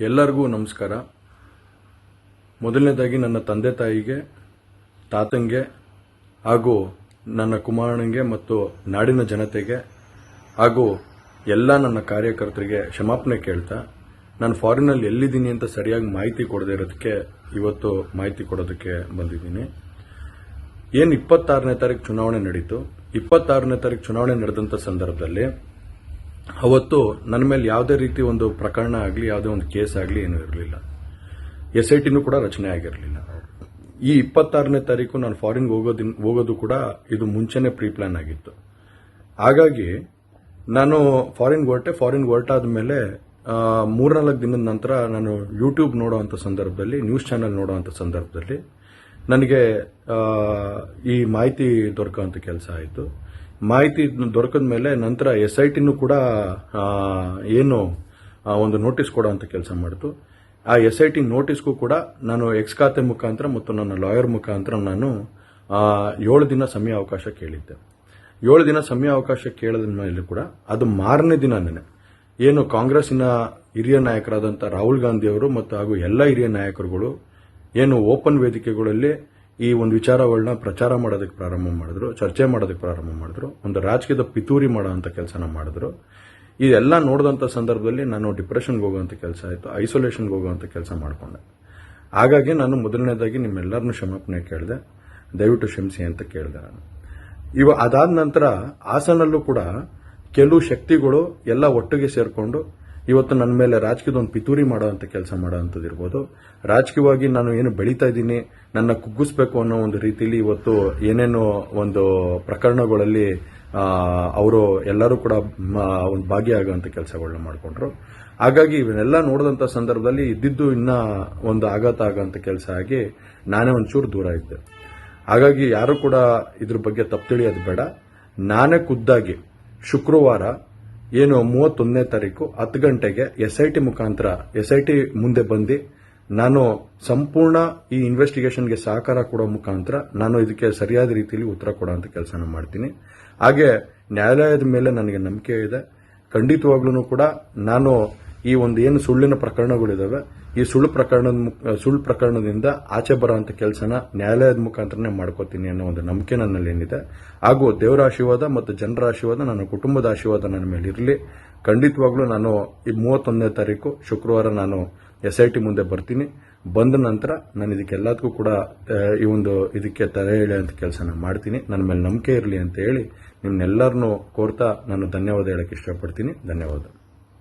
ಎಲ್ಲರಿಗೂ ನಮಸ್ಕಾರ. ಮೊದಲನೇದಾಗಿ ನನ್ನ ತಂದೆ ತಾಯಿಗೆ, ತಾತಂಗೆ ಹಾಗೂ ನನ್ನ ಕುಮಾರನಿಗೆ ಮತ್ತು ನಾಡಿನ ಜನತೆಗೆ ಹಾಗೂ ಎಲ್ಲ ನನ್ನ ಕಾರ್ಯಕರ್ತರಿಗೆ ಕ್ಷಮಾಪಣೆ ಕೇಳ್ತಾ, ನಾನು ಫಾರಿನಲ್ಲಿ ಎಲ್ಲಿದ್ದೀನಿ ಅಂತ ಸರಿಯಾಗಿ ಮಾಹಿತಿ ಕೊಡದೇ ಇರೋದಕ್ಕೆ ಇವತ್ತು ಮಾಹಿತಿ ಕೊಡೋದಕ್ಕೆ ಬಂದಿದ್ದೀನಿ. ಏನು 26ನೇ ತಾರೀಕು ಚುನಾವಣೆ ನಡೀತು. 26ನೇ ತಾರೀಕು ಚುನಾವಣೆ ನಡೆದಂಥ ಸಂದರ್ಭದಲ್ಲಿ ಅವತ್ತು ನನ್ನ ಮೇಲೆ ಯಾವುದೇ ರೀತಿ ಒಂದು ಪ್ರಕರಣ ಆಗಲಿ, ಯಾವುದೇ ಒಂದು ಕೇಸ್ ಆಗಲಿ ಏನೂ ಇರಲಿಲ್ಲ. SITನೂ ಕೂಡ ರಚನೆ ಆಗಿರಲಿಲ್ಲ. ಈ 26ನೇ ತಾರೀಕು ನಾನು ಫಾರಿನ್ ಹೋಗೋದು ಕೂಡ ಇದು ಮುಂಚೆನೇ ಪ್ರೀ ಪ್ಲಾನ್ ಆಗಿತ್ತು. ಹಾಗಾಗಿ ನಾನು ಫಾರಿನ್ ಹೊರಟಾದ ಮೇಲೆ 3-4 ದಿನದ ನಂತರ ನಾನು ಯೂಟ್ಯೂಬ್ ನೋಡುವಂಥ ಸಂದರ್ಭದಲ್ಲಿ, ನ್ಯೂಸ್ ಚಾನೆಲ್ ನೋಡುವಂಥ ಸಂದರ್ಭದಲ್ಲಿ ನನಗೆ ಈ ಮಾಹಿತಿ ದೊರಕುವಂಥ ಕೆಲಸ ಆಯಿತು. ಮಾಹಿತಿ ದೊರಕಿದ ಮೇಲೆ ನಂತರ SITನೂ ಕೂಡ ಏನು ಒಂದು ನೋಟಿಸ್ ಕೊಡುವಂಥ ಕೆಲಸ ಮಾಡಿತು. ಆ SIT ನೋಟಿಸ್ಗೂ ಕೂಡ ನಾನು ಎಕ್ಸ್ ಖಾತೆ ಮುಖಾಂತರ ಮತ್ತು ನನ್ನ ಲಾಯರ್ ಮುಖಾಂತರ ನಾನು 7 ದಿನ ಸಮಯ ಅವಕಾಶ ಕೇಳಿದ್ದೆ. 7 ದಿನ ಸಮಯ ಅವಕಾಶ ಕೇಳಿದ ಮೇಲೆ ಕೂಡ ಅದು ಮಾರನೇ ದಿನನೇ ಏನು ಕಾಂಗ್ರೆಸ್ಸಿನ ಹಿರಿಯ ನಾಯಕರಾದಂಥ ರಾಹುಲ್ ಗಾಂಧಿ ಅವರು ಮತ್ತು ಹಾಗೂ ಎಲ್ಲ ಹಿರಿಯ ನಾಯಕರುಗಳು ಏನು ಓಪನ್ ವೇದಿಕೆಗಳಲ್ಲಿ ಈ ಒಂದು ವಿಚಾರಗಳನ್ನ ಪ್ರಚಾರ ಮಾಡೋದಕ್ಕೆ ಪ್ರಾರಂಭ ಮಾಡಿದ್ರು, ಚರ್ಚೆ ಮಾಡೋದಕ್ಕೆ ಪ್ರಾರಂಭ ಮಾಡಿದ್ರು, ಒಂದು ರಾಜಕೀಯದ ಪಿತೂರಿ ಮಾಡೋಂಥ ಕೆಲಸನ ಮಾಡಿದ್ರು. ಇದೆಲ್ಲ ನೋಡಿದಂಥ ಸಂದರ್ಭದಲ್ಲಿ ನಾನು ಡಿಪ್ರೆಷನ್ಗೆ ಹೋಗುವಂಥ ಕೆಲಸ ಆಯಿತು, ಐಸೋಲೇಷನ್ಗೆ ಹೋಗುವಂಥ ಕೆಲಸ ಮಾಡಿಕೊಂಡೆ. ಹಾಗಾಗಿ ನಾನು ಮೊದಲನೇದಾಗಿ ನಿಮ್ಮೆಲ್ಲರನ್ನೂ ಕ್ಷಮಾಪಣೆ ಕೇಳಿದೆ, ದಯವಿಟ್ಟು ಕ್ಷಮಿಸಿ ಅಂತ ಕೇಳಿದೆ ನಾನು. ಅದಾದ ನಂತರ ಹಾಸನಲ್ಲೂ ಕೂಡ ಕೆಲವು ಶಕ್ತಿಗಳು ಎಲ್ಲ ಒಟ್ಟಿಗೆ ಸೇರಿಕೊಂಡು ಇವತ್ತು ನನ್ನ ಮೇಲೆ ರಾಜಕೀಯದ ಒಂದು ಪಿತೂರಿ ಮಾಡುವಂಥ ಕೆಲಸ ಮಾಡೋವಂಥದ್ದು ಇರ್ಬೋದು. ರಾಜಕೀಯವಾಗಿ ನಾನು ಏನು ಬೆಳೀತಾ ಇದ್ದೀನಿ, ನನ್ನ ಕುಗ್ಗಿಸ್ಬೇಕು ಅನ್ನೋ ಒಂದು ರೀತಿಯಲ್ಲಿ ಇವತ್ತು ಏನೇನೋ ಒಂದು ಪ್ರಕರಣಗಳಲ್ಲಿ ಅವರು ಎಲ್ಲರೂ ಕೂಡ ಒಂದು ಭಾಗಿಯಾಗುವಂಥ ಕೆಲಸಗಳನ್ನ ಮಾಡಿಕೊಂಡ್ರು. ಹಾಗಾಗಿ ಇವನ್ನೆಲ್ಲ ನೋಡಿದಂಥ ಸಂದರ್ಭದಲ್ಲಿ ಇದ್ದಿದ್ದು ಇನ್ನ ಒಂದು ಆಘಾತ ಆಗೋಂಥ ಕೆಲಸ ಆಗಿ ನಾನೇ ಒಂಚೂರು ದೂರ ಇದ್ದೆ. ಹಾಗಾಗಿ ಯಾರು ಕೂಡ ಇದ್ರ ಬಗ್ಗೆ ತಪ್ಪು ತಿಳಿಯೋದು ಬೇಡ. ನಾನೇ ಖುದ್ದಾಗಿ ಶುಕ್ರವಾರ ಏನು 31ನೇ ತಾರೀಕು 10 ಗಂಟೆಗೆ SIT ಮುಖಾಂತರ SIT ಮುಂದೆ ಬಂದು ನಾನು ಸಂಪೂರ್ಣ ಈ ಇನ್ವೆಸ್ಟಿಗೇಷನ್ಗೆ ಸಹಕಾರ ಕೊಡೋ ಮುಖಾಂತರ ನಾನು ಇದಕ್ಕೆ ಸರಿಯಾದ ರೀತಿಯಲ್ಲಿ ಉತ್ತರ ಕೊಡುವಂಥ ಕೆಲಸನ ಮಾಡ್ತೀನಿ. ಹಾಗೆ ನ್ಯಾಯಾಲಯದ ಮೇಲೆ ನನಗೆ ನಂಬಿಕೆ ಇದೆ. ಖಂಡಿತವಾಗ್ಲೂ ಕೂಡ ನಾನು ಈ ಒಂದು ಏನು ಸುಳ್ಳಿನ ಪ್ರಕರಣಗಳಿದಾವೆ, ಈ ಸುಳ್ಳು ಪ್ರಕರಣದಿಂದ ಆಚೆ ಬರೋಂಥ ಕೆಲಸನ ನ್ಯಾಯಾಲಯದ ಮುಖಾಂತರನೇ ಮಾಡ್ಕೋತೀನಿ ಅನ್ನೋ ಒಂದು ನಂಬಿಕೆ ನನ್ನಲ್ಲಿ ಏನಿದೆ. ಹಾಗೂ ದೇವರ ಆಶೀರ್ವಾದ ಮತ್ತು ಜನರ ಆಶೀರ್ವಾದ, ನನ್ನ ಕುಟುಂಬದ ಆಶೀರ್ವಾದ ನನ್ನ ಮೇಲೆ ಇರಲಿ. ಖಂಡಿತವಾಗ್ಲೂ ನಾನು ಈ 31ನೇ ತಾರೀಕು ಶುಕ್ರವಾರ ನಾನು SIT ಮುಂದೆ ಬರ್ತೀನಿ. ಬಂದ ನಂತರ ನಾನು ಇದಕ್ಕೆಲ್ಲದಕ್ಕೂ ಕೂಡ ಈ ಒಂದು ಇದಕ್ಕೆ ತಲೆ ಎಳೆಯುವಂಥ ಕೆಲಸನ ಮಾಡ್ತೀನಿ. ನನ್ನ ಮೇಲೆ ನಂಬಿಕೆ ಇರಲಿ ಅಂತ ಹೇಳಿ ನಿಮ್ನೆಲ್ಲರನ್ನೂ ಕೋರ್ತಾ ನಾನು ಧನ್ಯವಾದ ಹೇಳಕ್ಕೆ ಇಷ್ಟಪಡ್ತೀನಿ. ಧನ್ಯವಾದ.